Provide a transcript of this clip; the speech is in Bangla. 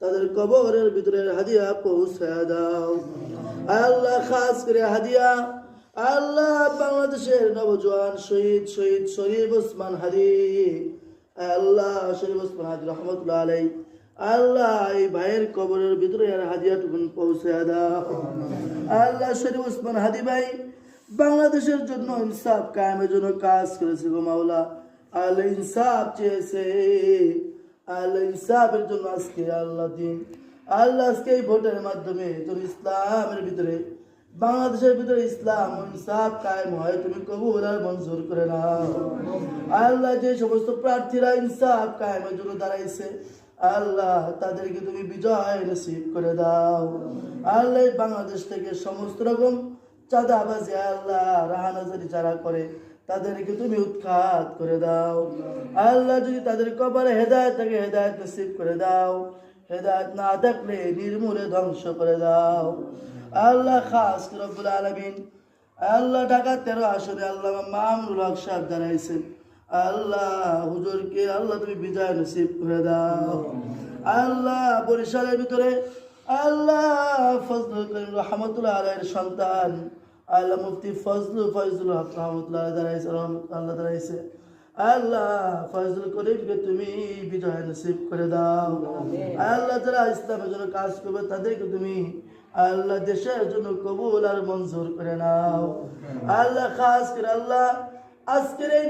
তাদের কবরের ভিতরে হাদিয়া পৌঁছে দাও। আল্লাহ খাস করে হাদিয়া আল্লাহ বাংলাদেশের নবজওয়ান শহীদ শরীফ ওসমান হাদি, আল্লাহ শরীফ ওসমান হাদি রহমতুল্লাহ আলাই, আল্লাহ এই ভাইয়ের কবরের ভিতরে হাদিয়াটুকুন পৌঁছে দাও। আল্লাহ শরীফ ওসমান হাদি ভাই বাংলাদেশের জন্য ইনসাফ কায়েমের জন্য কাজ করেছে গো মাওলা। আল্লাহ ইনসাফ চেয়েছে, আল্লাহ ইনসাফের জন্য আজকে আল্লাহ দিন, আল্লাহ আজকে এই ভোটের মাধ্যমে তোর ইসলামের ভিতরে বাংলাদেশের ভিতরে ইসলাম ইনসাফ কায়েম হয়, তুমি কবুল আর মঞ্জুর করে নাও। আল্লাহ যে সমস্ত প্রার্থীরা ইনসাফ কায়েমের জন্য দাঁড়াইছে আল্লাহ তাদেরকে তুমি বিজয় নসিব করে দাও। আল্লাহ বাংলাদেশ থেকে সমস্ত রকম চাঁদাবাজি আল্লাহ রাহানাজারি যারা করে তাদেরকে তুমি উৎখাত করে দাও। আল্লাহ যদি তাদের কপালে হেদায়েত থাকে হেদায়েত নসিব করে দাও, হেদায়েত না থাকলে নির্মূলে ধ্বংস করে দাও। আল্লাহ খাস রব্বুল আলামিন আল্লাহ ঢাকা 13 আসনে আল্লাহ মামুনুল হক সাহেব দাঁড়াইছেন, আল্লাহ হুজুরকে আল্লাহ তুমি বিজয় নসিব করে দাও। আল্লাহ বরিশালের ভিতরে আল্লাহ ফজলুল করিম রহমতুল্লাহ আলাইহির সন্তান আল্লাহ মুফতি ফজলুল হক রহমতুল্লাহ দাঁড়াইছে, আল্লাহ দাঁড়াইছে, আল্লাহ ফজলুল করিমকে তুমি বিজয় নসিব করে দাও। আল্লাহ যারা ইসলামের জন্য কাজ করবে তাদেরকে তুমি আল্লাহ দেশের জন্য কবুল আর মঞ্জুর করে নাও। আল্লাহ খাস করে আল্লাহ আজকের এই